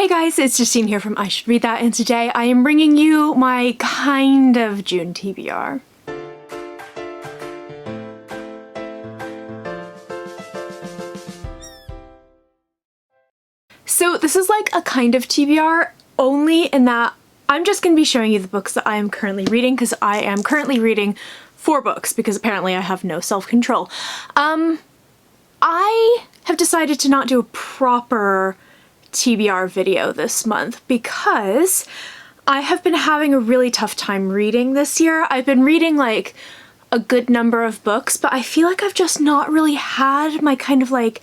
Hey guys, it's Justine here from I Should Read That, and today I am bringing you my kind of June TBR. So this is like a kind of TBR, only in that I'm just going to be showing you the books that I am currently reading, because I am currently reading 4 books, because apparently I have no self-control. I have decided to not do a proper TBR video this month because I have been having a really tough time reading this year. I've been reading like a good number of books, but I feel like I've just not really had my kind of like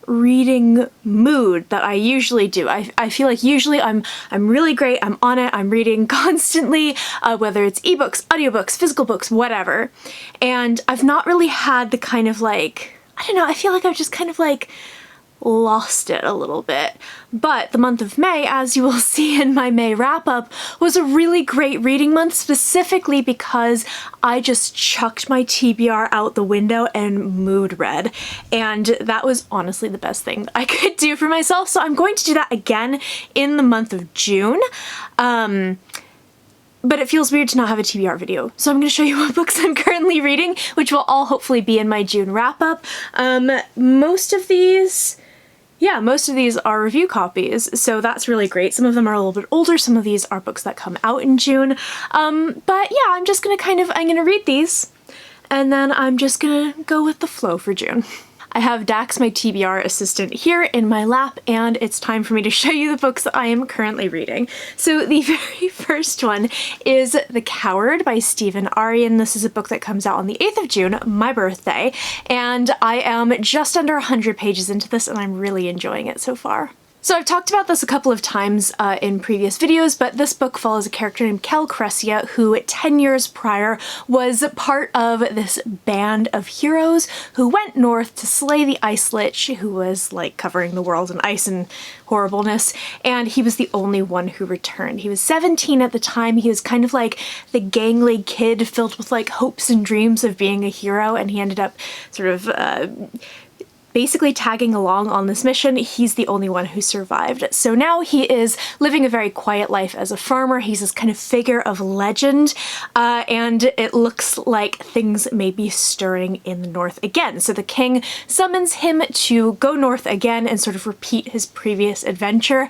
reading mood that I usually do. I feel like usually I'm really great, I'm on it, I'm reading constantly, whether it's ebooks, audiobooks, physical books, whatever. And I've not really had the kind of like, I don't know, I feel like I've just kind of like lost it a little bit. But the month of May, as you will see in my May wrap-up, was a really great reading month, specifically because I just chucked my TBR out the window and mood read, and that was honestly the best thing that I could do for myself, so I'm going to do that again in the month of June. But it feels weird to not have a TBR video, so I'm going to show you what books I'm currently reading, which will all hopefully be in my June wrap-up. Most of these are review copies, so that's really great. Some of them are a little bit older, some of these are books that come out in June. But yeah, I'm gonna read these, and then I'm just gonna go with the flow for June. I have Dax, my TBR assistant, here in my lap, and it's time for me to show you the books that I am currently reading. So the very first one is The Coward by Stephen Aryan. This is a book that comes out on the 8th of June, my birthday, and I am just under 100 pages into this, and I'm really enjoying it so far. So I've talked about this a couple of times in previous videos, but this book follows a character named Kel Cressia, who 10 years prior was part of this band of heroes who went north to slay the Ice Lich, who was like covering the world in ice and horribleness, and he was the only one who returned. He was 17 at the time. He was kind of like the gangly kid filled with like hopes and dreams of being a hero, and he ended up sort of basically tagging along on this mission. He's the only one who survived. So now he is living a very quiet life as a farmer. He's this kind of figure of legend, and it looks like things may be stirring in the north again. So the king summons him to go north again and sort of repeat his previous adventure,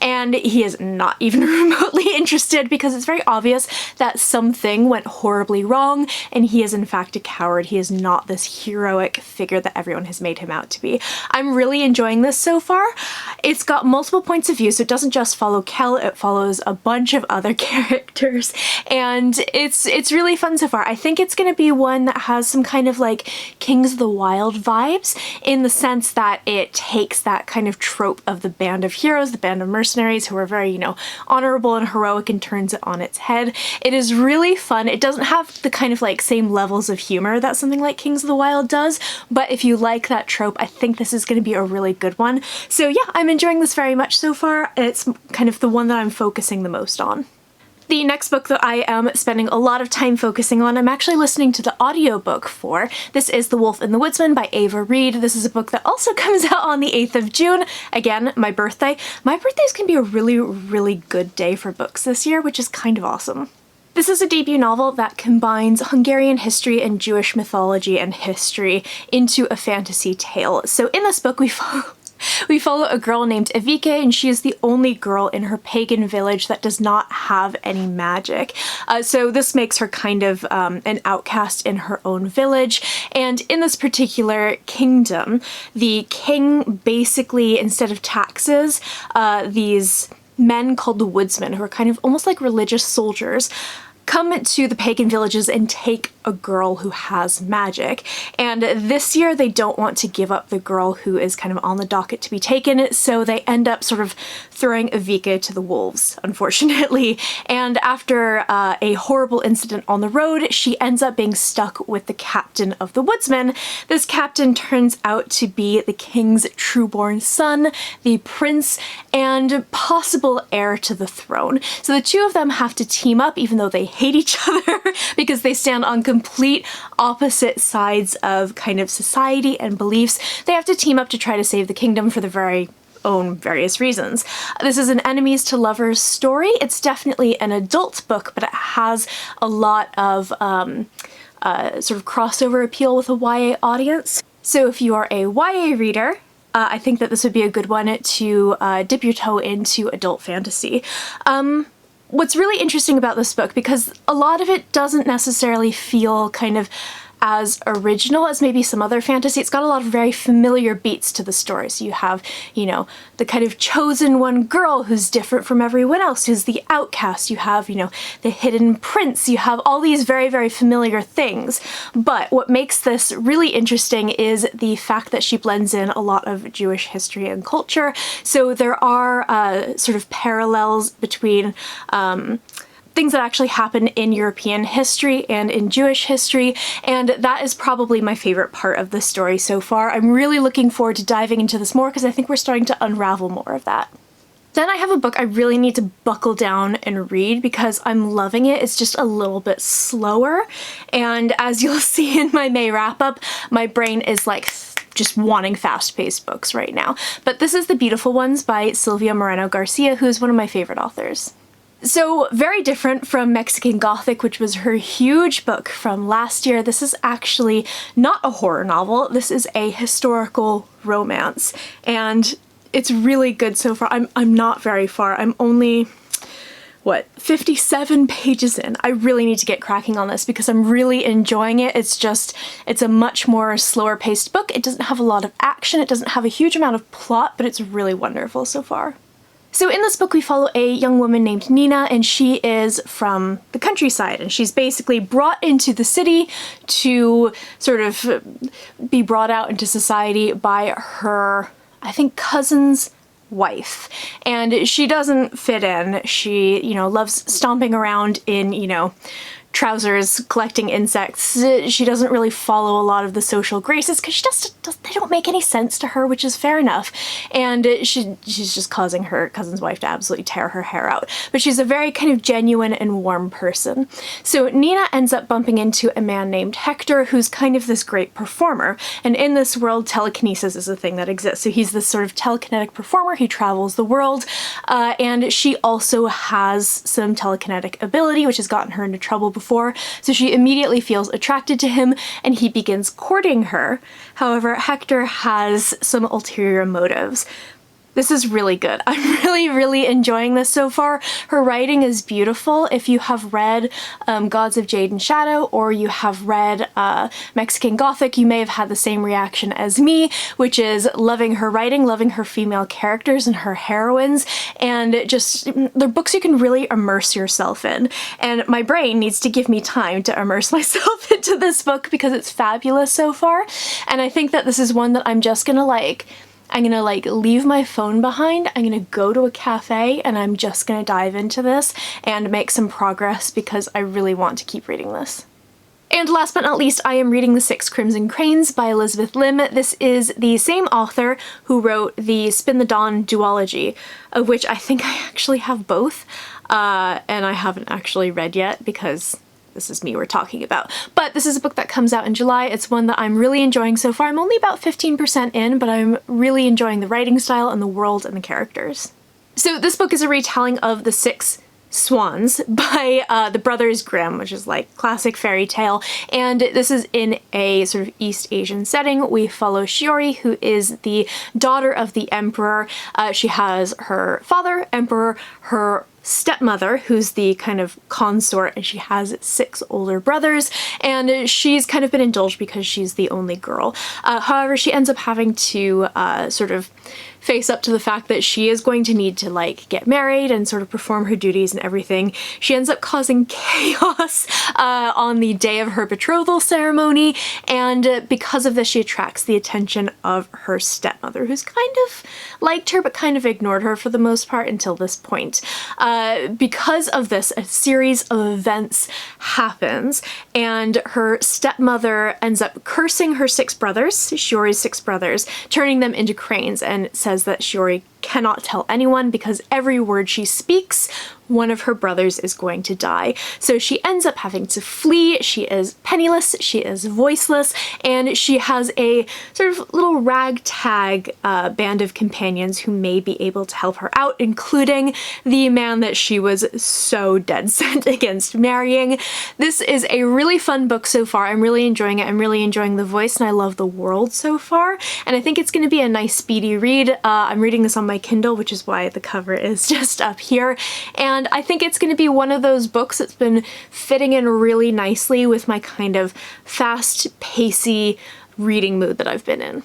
and he is not even remotely interested because it's very obvious that something went horribly wrong, and he is in fact a coward. He is not this heroic figure that everyone has made him out to be. I'm really enjoying this so far. It's got multiple points of view, so it doesn't just follow Kel, it follows a bunch of other characters, and it's really fun so far. I think it's going to be one that has some kind of like Kings of the Wild vibes, in the sense that it takes that kind of trope of the band of heroes, the band of mercenaries who are very, you know, honorable and heroic, and turns it on its head. It is really fun. It doesn't have the kind of like same levels of humor that something like Kings of the Wild does, but if you like that trope, I think this is going to be a really good one. So yeah, I'm enjoying this very much so far. It's kind of the one that I'm focusing the most on. The next book that I am spending a lot of time focusing on, I'm actually listening to the audiobook for. This is The Wolf and the Woodsman by Ava Reid. This is a book that also comes out on the 8th of June. Again, my birthday. My birthday is going to be a really, really good day for books this year, which is kind of awesome. This is a debut novel that combines Hungarian history and Jewish mythology and history into a fantasy tale. So in this book we follow a girl named Evike, and she is the only girl in her pagan village that does not have any magic. So this makes her kind of an outcast in her own village, and in this particular kingdom, the king basically, instead of taxes, these men called the Woodsman, who are kind of almost like religious soldiers, come to the pagan villages and take a girl who has magic. And this year they don't want to give up the girl who is kind of on the docket to be taken, so they end up sort of throwing Evike to the wolves, unfortunately. And after a horrible incident on the road, she ends up being stuck with the captain of the Woodsman. This captain turns out to be the king's true-born son, the prince, and possible heir to the throne. So the two of them have to team up, even though they hate each other because they stand on complete opposite sides of kind of society and beliefs. They have to team up to try to save the kingdom for the very own various reasons. This is an enemies to lovers story. It's definitely an adult book, but it has a lot of sort of crossover appeal with a YA audience. So if you are a YA reader, I think that this would be a good one to dip your toe into adult fantasy. What's really interesting about this book, because a lot of it doesn't necessarily feel kind of as original as maybe some other fantasy. It's got a lot of very familiar beats to the story. So you have, you know, the kind of chosen one girl who's different from everyone else, who's the outcast. You have, you know, the hidden prince. You have all these very, very familiar things. But what makes this really interesting is the fact that she blends in a lot of Jewish history and culture. So there are sort of parallels between things that actually happen in European history and in Jewish history, and that is probably my favorite part of the story so far. I'm really looking forward to diving into this more because I think we're starting to unravel more of that. Then I have a book I really need to buckle down and read because I'm loving it. It's just a little bit slower, and as you'll see in my May wrap-up, my brain is like just wanting fast-paced books right now. But this is The Beautiful Ones by Silvia Moreno Garcia, who's one of my favorite authors. So very different from Mexican Gothic, which was her huge book from last year. This is actually not a horror novel. This is a historical romance, and it's really good so far. I'm not very far. I'm only, what, 57 pages in. I really need to get cracking on this because I'm really enjoying it. It's a much more slower paced book. It doesn't have a lot of action. It doesn't have a huge amount of plot, but it's really wonderful so far. So in this book we follow a young woman named Nina, and she is from the countryside, and she's basically brought into the city to sort of be brought out into society by her, I think, cousin's wife. And she doesn't fit in. She, you know, loves stomping around in, you know, trousers, collecting insects. She doesn't really follow a lot of the social graces because they don't make any sense to her, which is fair enough. And she's just causing her cousin's wife to absolutely tear her hair out. But she's a very kind of genuine and warm person. So Nina ends up bumping into a man named Hector, who's kind of this great performer. And in this world, telekinesis is a thing that exists. So he's this sort of telekinetic performer. He travels the world. And she also has some telekinetic ability, which has gotten her into trouble before. So she immediately feels attracted to him, and he begins courting her. However, Hector has some ulterior motives. This is really good. I'm really enjoying this so far. Her writing is beautiful. If you have read Gods of Jade and Shadow, or you have read Mexican Gothic, you may have had the same reaction as me, which is loving her writing, loving her female characters and her heroines, and just, they're books you can really immerse yourself in. And my brain needs to give me time to immerse myself into this book because it's fabulous so far. And I think that this is one that I'm just gonna leave my phone behind. I'm gonna go to a cafe and I'm just gonna dive into this and make some progress because I really want to keep reading this. And last but not least, I am reading The Six Crimson Cranes by Elizabeth Lim. This is the same author who wrote the Spin the Dawn duology, of which I think I actually have both, and I haven't actually read yet because this is me we're talking about. But this is a book that comes out in July. It's one that I'm really enjoying so far. I'm only about 15% in, but I'm really enjoying the writing style and the world and the characters. So this book is a retelling of The Six Swans by the Brothers Grimm, which is like classic fairy tale, and this is in a sort of East Asian setting. We follow Shiori, who is the daughter of the emperor. She has her father, emperor, her stepmother, who's the kind of consort, and she has 6 older brothers, and she's kind of been indulged because she's the only girl. However, she ends up having to sort of face up to the fact that she is going to need to like get married and sort of perform her duties and everything. She ends up causing chaos on the day of her betrothal ceremony, and because of this she attracts the attention of her stepmother, who's kind of liked her but kind of ignored her for the most part until this point. Because of this, a series of events happens, and her stepmother ends up cursing her 6 brothers, Shiori's 6 brothers, turning them into cranes, and says that Shiori cannot tell anyone because every word she speaks, one of her brothers is going to die. So she ends up having to flee. She is penniless, she is voiceless, and she has a sort of little ragtag band of companions who may be able to help her out, including the man that she was so dead set against marrying. This is a really fun book so far. I'm really enjoying it. I'm really enjoying the voice, and I love the world so far, and I think it's going to be a nice speedy read. I'm reading this on my Kindle, which is why the cover is just up here, and I think it's going to be one of those books that's been fitting in really nicely with my kind of fast, pacey reading mood that I've been in.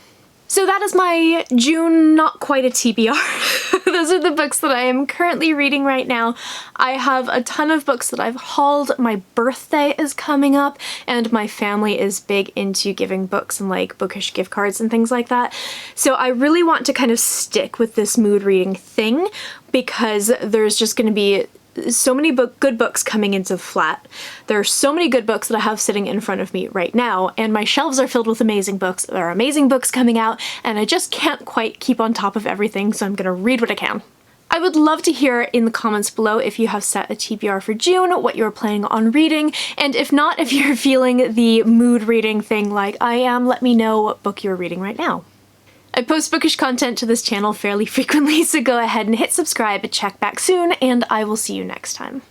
So that is my June not quite a TBR. Those are the books that I am currently reading right now. I have a ton of books that I've hauled. My birthday is coming up, and my family is big into giving books and like bookish gift cards and things like that. So I really want to kind of stick with this mood reading thing because there's just going to be so many good books coming into the flat. There are so many good books that I have sitting in front of me right now, and my shelves are filled with amazing books. There are amazing books coming out, and I just can't quite keep on top of everything, so I'm gonna read what I can. I would love to hear in the comments below if you have set a TBR for June, what you're planning on reading, and if not, if you're feeling the mood reading thing like I am, let me know what book you're reading right now. I post bookish content to this channel fairly frequently, so go ahead and hit subscribe, check back soon, and I will see you next time.